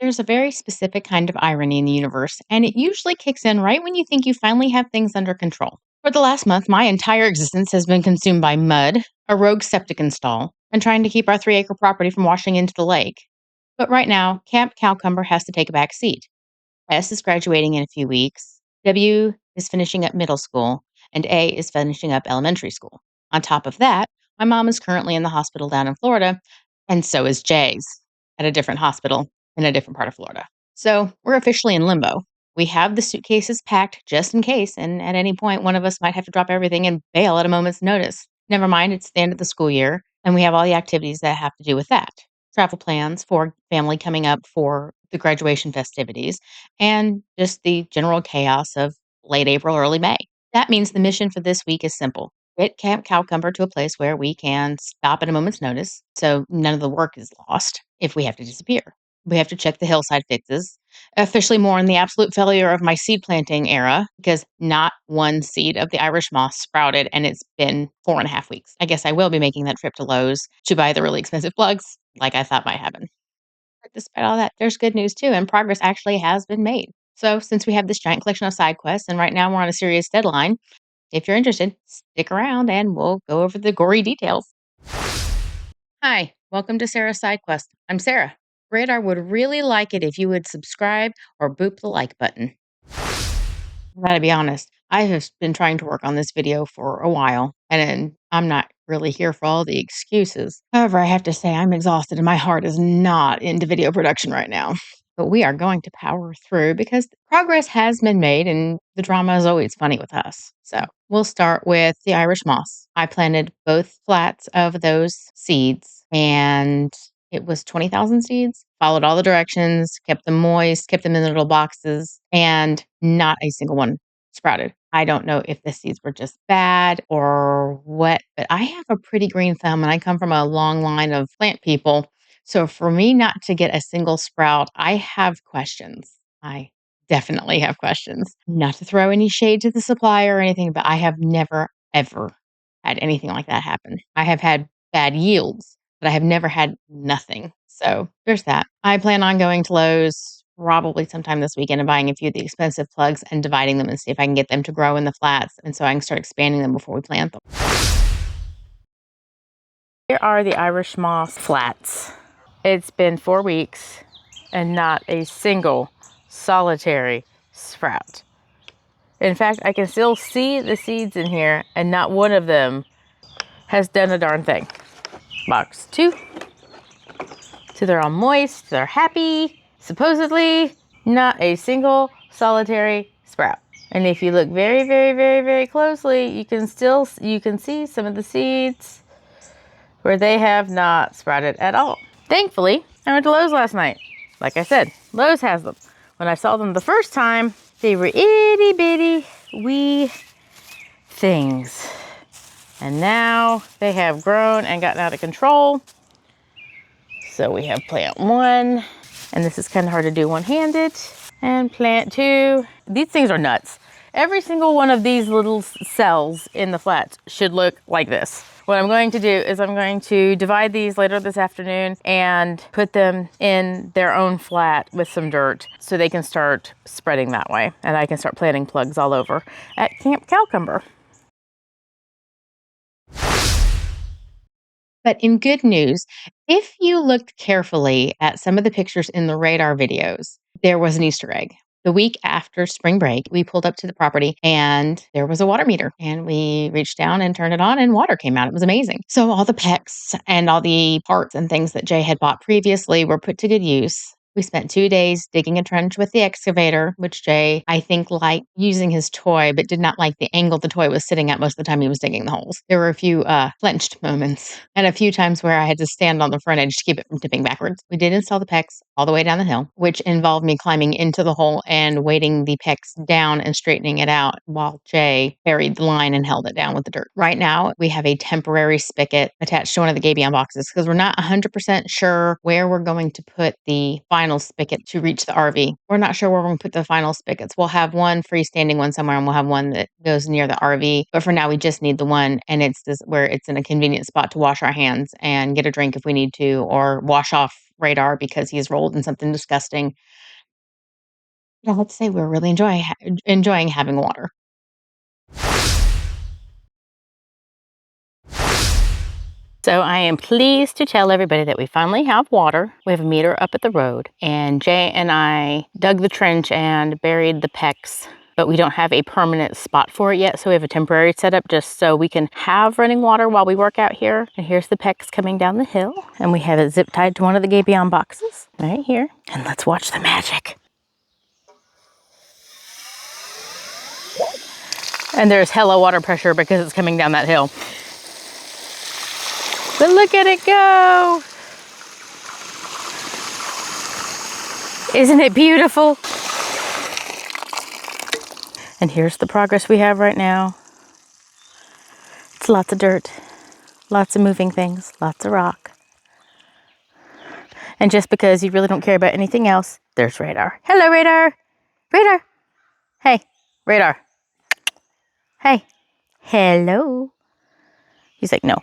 There's a very specific kind of irony in the universe, and it usually kicks in right when you think you finally have things under control. For the last month, my entire existence has been consumed by mud, a rogue septic install, and trying to keep our 3-acre property from washing into the lake. But right now, Camp Cowcumber has to take a back seat. S is graduating in a few weeks, W is finishing up middle school, and A is finishing up elementary school. On top of that, my mom is currently in the hospital down in Florida, and so is Jay's at a different hospital in a different part of Florida. So we're officially in limbo. We have the suitcases packed just in case, and at any point, one of us might have to drop everything and bail at a moment's notice. Never mind, it's the end of the school year, and we have all the activities that have to do with that. Travel plans for family coming up for the graduation festivities, and just the general chaos of late April, early May. That means the mission for this week is simple. Get Camp Cowcumber to a place where we can stop at a moment's notice, so none of the work is lost if we have to disappear. We have to check the hillside fixes, officially mourn the absolute failure of my seed planting era, because not one seed of the Irish moss sprouted, and it's been 4.5 weeks. I guess I will be making that trip to Lowe's to buy the really expensive plugs, like I thought might happen. But despite all that, there's good news too, and progress actually has been made. So, since we have this giant collection of side quests, and right now we're on a serious deadline, if you're interested, stick around and we'll go over the gory details. Hi, welcome to Sarah's Side Quest. I'm Sarah. Radar would really like it if you would subscribe or boop the like button. I gotta be honest, I have been trying to work on this video for a while, and I'm not really here for all the excuses. However, I have to say I'm exhausted and my heart is not into video production right now. But we are going to power through because progress has been made and the drama is always funny with us. So we'll start with the Irish moss. I planted both flats of those seeds and it was 20,000 seeds. Followed all the directions, kept them moist, kept them in little boxes, and not a single one sprouted. I don't know if the seeds were just bad or what, but I have a pretty green thumb and I come from a long line of plant people. So for me not to get a single sprout, I have questions. I definitely have questions. Not to throw any shade to the supplier or anything, but I have never, ever had anything like that happen. I have had bad yields, but I have never had nothing. So there's that. I plan on going to Lowe's probably sometime this weekend and buying a few of the expensive plugs and dividing them and see if I can get them to grow in the flats. And so I can start expanding them before we plant them. Here are the Irish moss flats. It's been 4 weeks and not a single solitary sprout. In fact, I can still see the seeds in here and not one of them has done a darn thing. Box 2. So they're all moist, they're happy. Supposedly, not a single solitary sprout. And if you look very, very, very, very closely, you can see some of the seeds where they have not sprouted at all. Thankfully, I went to Lowe's last night. Like I said, Lowe's has them. When I saw them the first time, they were itty bitty wee things. And now they have grown and gotten out of control. So we have plant 1, and this is kind of hard to do one-handed, and plant 2. These things are nuts. Every single one of these little cells in the flats should look like this. What I'm going to do is I'm going to divide these later this afternoon and put them in their own flat with some dirt so they can start spreading that way. And I can start planting plugs all over at Camp Cowcumber. But in good news, if you looked carefully at some of the pictures in the radar videos, there was an Easter egg. The week after spring break, we pulled up to the property and there was a water meter. And we reached down and turned it on and water came out. It was amazing. So all the PEX and all the parts and things that Jay had bought previously were put to good use. We spent 2 days digging a trench with the excavator, which Jay, I think, liked using his toy, but did not like the angle the toy was sitting at most of the time he was digging the holes. There were a few clenched moments and a few times where I had to stand on the front edge to keep it from tipping backwards. We did install the PEX all the way down the hill, which involved me climbing into the hole and weighting the PEX down and straightening it out while Jay carried the line and held it down with the dirt. Right now, we have a temporary spigot attached to one of the Gabion boxes because we're not 100% sure where we're going to put the final spigot to reach the RV. We're not sure where we're going to put the final spigots. We'll have one freestanding one somewhere and we'll have one that goes near the RV. But for now, we just need the one, and it's this where it's in a convenient spot to wash our hands and get a drink if we need to, or wash off radar because he's rolled in something disgusting. But I have to say we're really enjoying having water. So I am pleased to tell everybody that we finally have water. We have a meter up at the road, and Jay and I dug the trench and buried the PEX, but we don't have a permanent spot for it yet, so we have a temporary setup just so we can have running water while we work out here. And here's the PEX coming down the hill, and we have it zip tied to one of the Gabion boxes right here. And let's watch the magic. And there's hella water pressure because it's coming down that hill. But look at it go! Isn't it beautiful? And here's the progress we have right now. It's lots of dirt, lots of moving things, lots of rock. And just because you really don't care about anything else, there's Radar. Hello, Radar! Radar! Hey, Radar. Hey. Hello. He's like, no.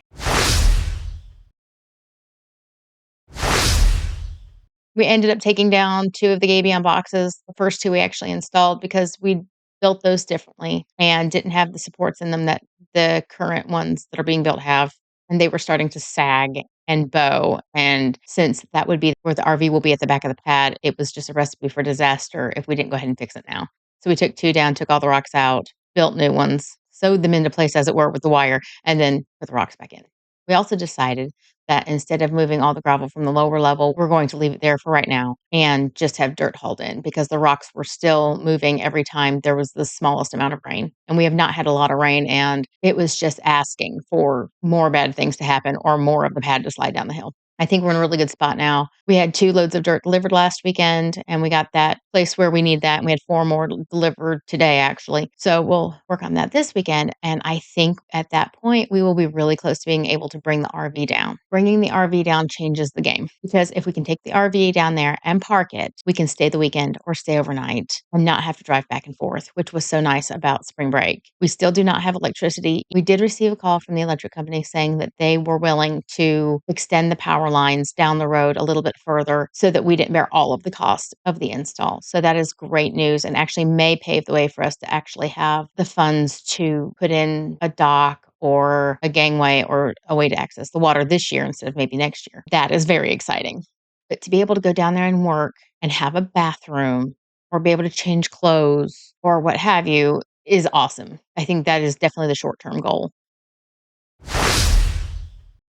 We ended up taking down 2 of the Gabion boxes. The first 2 we actually installed because we built those differently and didn't have the supports in them that the current ones that are being built have. And they were starting to sag and bow. And since that would be where the RV will be at the back of the pad, it was just a recipe for disaster if we didn't go ahead and fix it now. So we took 2 down, took all the rocks out, built new ones, sewed them into place as it were with the wire, and then put the rocks back in. We also decided that instead of moving all the gravel from the lower level, we're going to leave it there for right now and just have dirt hauled in because the rocks were still moving every time there was the smallest amount of rain. And we have not had a lot of rain, and it was just asking for more bad things to happen or more of the pad to slide down the hill. I think we're in a really good spot now. We had 2 loads of dirt delivered last weekend, and we got that place where we need that. And we had 4 more delivered today, actually. So we'll work on that this weekend. And I think at that point, we will be really close to being able to bring the RV down. Bringing the RV down changes the game because if we can take the RV down there and park it, we can stay the weekend or stay overnight and not have to drive back and forth, which was so nice about spring break. We still do not have electricity. We did receive a call from the electric company saying that they were willing to extend the power lines down the road a little bit further so that we didn't bear all of the cost of the install. So that is great news and actually may pave the way for us to actually have the funds to put in a dock or a gangway or a way to access the water this year instead of maybe next year. That is very exciting. But to be able to go down there and work and have a bathroom or be able to change clothes or what have you is awesome. I think that is definitely the short-term goal.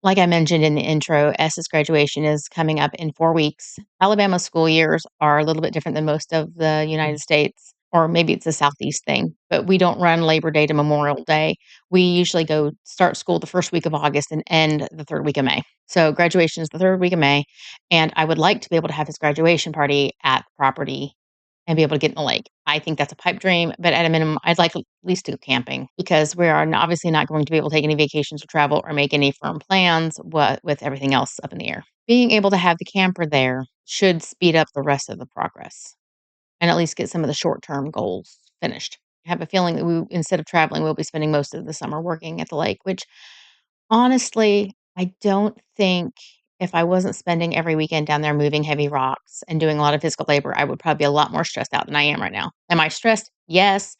Like I mentioned in the intro, S's graduation is coming up in 4 weeks. Alabama school years are a little bit different than most of the United States, or maybe it's a Southeast thing, but we don't run Labor Day to Memorial Day. We usually go start school the first week of August and end the third week of May. So graduation is the third week of May, and I would like to be able to have his graduation party at the property and be able to get in the lake. I think that's a pipe dream, but at a minimum, I'd like at least to go camping because we are obviously not going to be able to take any vacations or travel or make any firm plans with everything else up in the air. Being able to have the camper there should speed up the rest of the progress and at least get some of the short-term goals finished. I have a feeling that instead of traveling, we'll be spending most of the summer working at the lake, which honestly, I don't think if I wasn't spending every weekend down there moving heavy rocks and doing a lot of physical labor, I would probably be a lot more stressed out than I am right now. Am I stressed? Yes.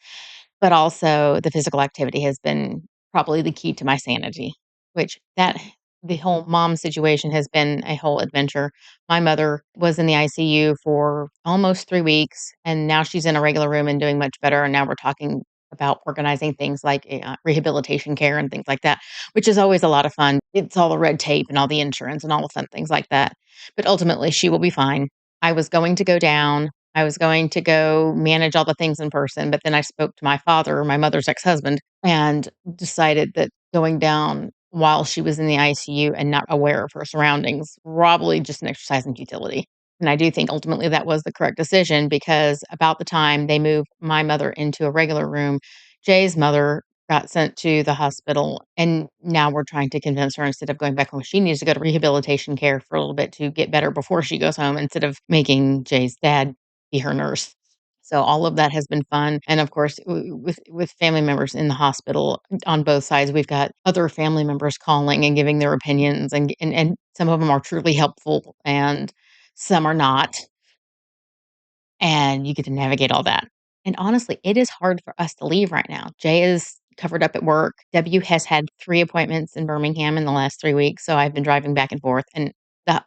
But also the physical activity has been probably the key to my sanity, which the whole mom situation has been a whole adventure. My mother was in the ICU for almost 3 weeks, and now she's in a regular room and doing much better. And now we're talking about organizing things like rehabilitation care and things like that, which is always a lot of fun. It's all the red tape and all the insurance and all the fun things like that. But ultimately, she will be fine. I was going to go down. I was going to go manage all the things in person, but then I spoke to my father, my mother's ex-husband, and decided that going down while she was in the ICU and not aware of her surroundings, probably just an exercise in futility. And I do think ultimately that was the correct decision because about the time they moved my mother into a regular room, Jay's mother got sent to the hospital. And now we're trying to convince her instead of going back home, she needs to go to rehabilitation care for a little bit to get better before she goes home instead of making Jay's dad be her nurse. So all of that has been fun. And of course, with family members in the hospital on both sides, we've got other family members calling and giving their opinions and some of them are truly helpful. And some are not, and you get to navigate all that. And honestly, it is hard for us to leave right now. Jay is covered up at work. W has had 3 appointments in Birmingham in the last 3 weeks, so I've been driving back and forth, and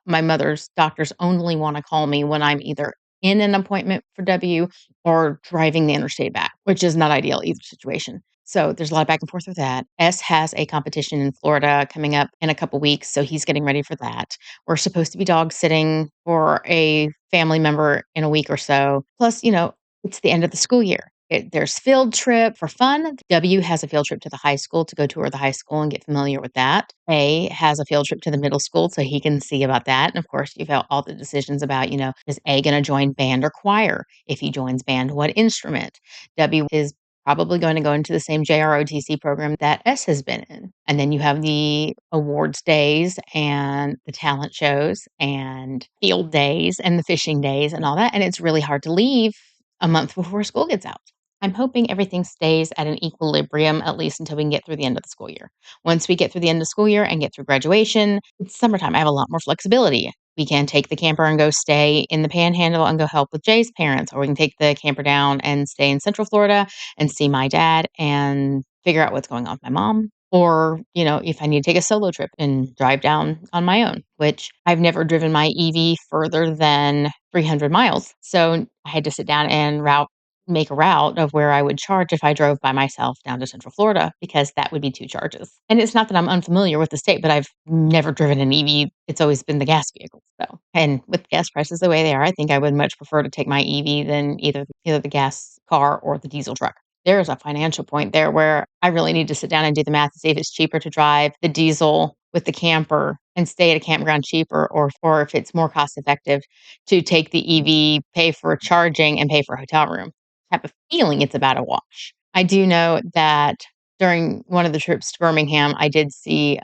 my mother's doctors only wanna call me when I'm either in an appointment for W or driving the interstate back, which is not ideal either situation. So there's a lot of back and forth with that. S has a competition in Florida coming up in a couple weeks, so he's getting ready for that. We're supposed to be dog sitting for a family member in a week or so. Plus, it's the end of the school year. There's field trip for fun. W has a field trip to the high school to go tour the high school and get familiar with that. A has a field trip to the middle school so he can see about that. And of course, you've got all the decisions about, is A going to join band or choir? If he joins band, what instrument? W is probably going to go into the same JROTC program that S has been in. And then you have the awards days and the talent shows and field days and the fishing days and all that. And it's really hard to leave a month before school gets out. I'm hoping everything stays at an equilibrium, at least until we can get through the end of the school year. Once we get through the end of the school year and get through graduation, it's summertime. I have a lot more flexibility. We can take the camper and go stay in the Panhandle and go help with Jay's parents, or we can take the camper down and stay in Central Florida and see my dad and figure out what's going on with my mom. Or, if I need to take a solo trip and drive down on my own, which I've never driven my EV further than 300 miles. So I had to sit down and make a route of where I would charge if I drove by myself down to Central Florida, because that would be 2 charges. And it's not that I'm unfamiliar with the state, but I've never driven an EV. It's always been the gas vehicle. So, and with gas prices the way they are, I think I would much prefer to take my EV than either the gas car or the diesel truck. There's a financial point there where I really need to sit down and do the math to see if it's cheaper to drive the diesel with the camper and stay at a campground cheaper, or if it's more cost effective to take the EV, pay for charging, and pay for a hotel room. I have a feeling it's about a wash. I do know that during one of the trips to Birmingham, I did see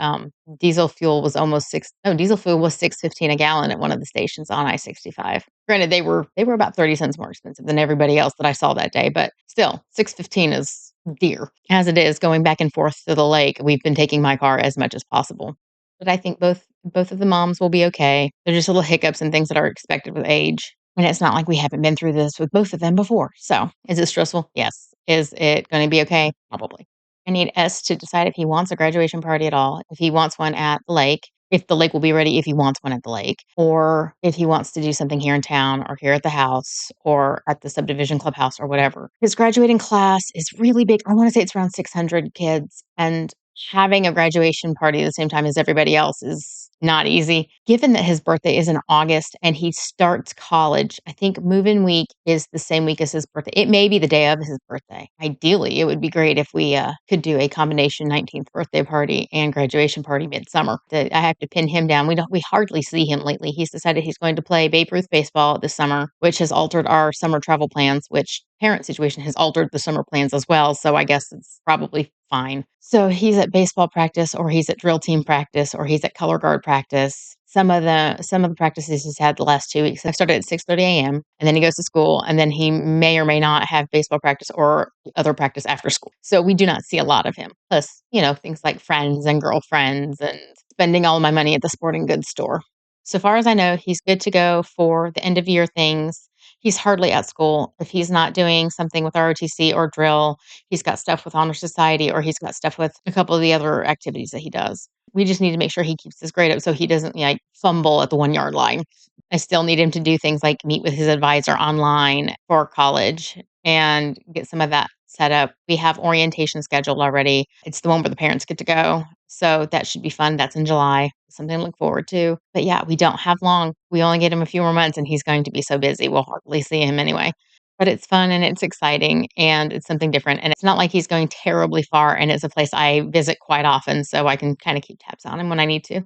diesel fuel was almost diesel fuel was 6.15 a gallon at one of the stations on I-65. Granted, they were about 30 cents more expensive than everybody else that I saw that day, but still, 6.15 is dear. As it is going back and forth to the lake, we've been taking my car as much as possible. But I think both of the moms will be okay. They're just little hiccups and things that are expected with age. And it's not like we haven't been through this with both of them before. So, is it stressful? Yes. Is it going to be okay? Probably. I need S to decide if he wants a graduation party at all, if he wants one at the lake, if the lake will be ready, if he wants one at the lake, or if he wants to do something here in town or here at the house or at the subdivision clubhouse or whatever. His graduating class is really big. I want to say it's around 600 kids, and having a graduation party at the same time as everybody else is not easy. Given that his birthday is in August and he starts college, I think move-in week is the same week as his birthday. It may be the day of his birthday. Ideally, it would be great if we could do a combination 19th birthday party and graduation party midsummer. I have to pin him down. We hardly see him lately. He's decided he's going to play Babe Ruth baseball this summer, which has altered our summer travel plans, which parent situation has altered the summer plans as well. So I guess it's probably fine. So he's at baseball practice, or he's at drill team practice, or he's at color guard practice. Some of the practices he's had the last 2 weeks have started at 6:30 a.m. and then he goes to school, and then he may or may not have baseball practice or other practice after school. So we do not see a lot of him. Plus, things like friends and girlfriends and spending all my money at the sporting goods store. So far as I know, he's good to go for the end of year things. He's hardly at school. If he's not doing something with ROTC or drill, he's got stuff with Honor Society, or he's got stuff with a couple of the other activities that he does. We just need to make sure he keeps his grade up so he doesn't fumble at the 1 yard line. I still need him to do things like meet with his advisor online for college and get some of that set up. We have orientation scheduled already. It's the one where the parents get to go. So that should be fun. That's in July. Something to look forward to. But yeah, we don't have long. We only get him a few more months and he's going to be so busy. We'll hardly see him anyway. But it's fun and it's exciting and it's something different. And it's not like he's going terribly far, and it's a place I visit quite often, so I can kind of keep tabs on him when I need to.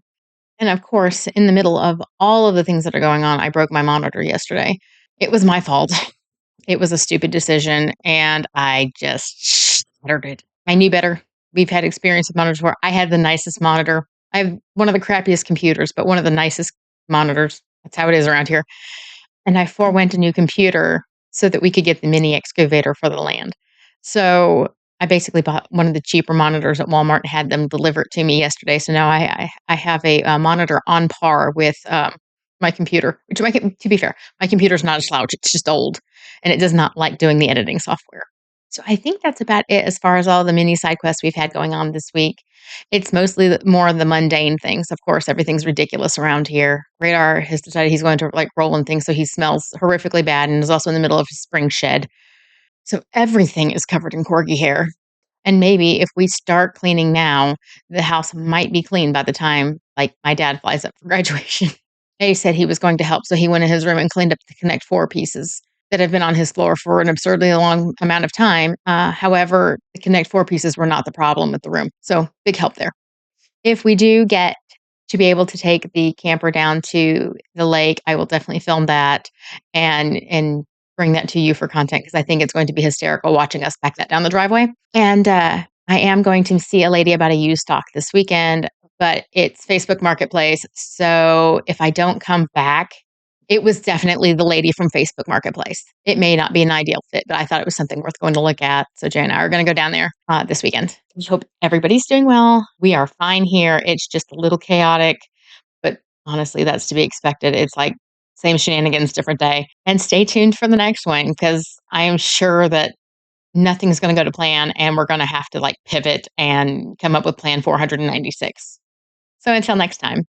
And of course, in the middle of all of the things that are going on, I broke my monitor yesterday. It was my fault. It was a stupid decision, and I just shattered it. I knew better. We've had experience with monitors where I had the nicest monitor. I have one of the crappiest computers, but one of the nicest monitors. That's how it is around here. And I forewent a new computer so that we could get the mini excavator for the land. So I basically bought one of the cheaper monitors at Walmart and had them deliver it to me yesterday. So now I have a monitor on par with my computer, to be fair, my computer's not a slouch. It's just old and it does not like doing the editing software. So I think that's about it as far as all the mini side quests we've had going on this week. It's mostly more of the mundane things. Of course, everything's ridiculous around here. Radar has decided he's going to like roll in things, so he smells horrifically bad and is also in the middle of his spring shed. So everything is covered in corgi hair. And maybe if we start cleaning now, the house might be clean by the time like my dad flies up for graduation. He said he was going to help, so he went in his room and cleaned up the Connect Four pieces that have been on his floor for an absurdly long amount of time. However, the Connect Four pieces were not the problem with the room, so big help there. If we do get to be able to take the camper down to the lake, I will definitely film that and bring that to you for content because I think it's going to be hysterical watching us back that down the driveway. And I am going to see a lady about a used stock this weekend, but it's Facebook Marketplace. So if I don't come back, it was definitely the lady from Facebook Marketplace. It may not be an ideal fit, but I thought it was something worth going to look at. So Jay and I are going to go down there this weekend. We hope everybody's doing well. We are fine here. It's just a little chaotic, but honestly, that's to be expected. It's like same shenanigans, different day. And stay tuned for the next one because I am sure that nothing's going to go to plan and we're going to have to like pivot and come up with plan 496. So until next time.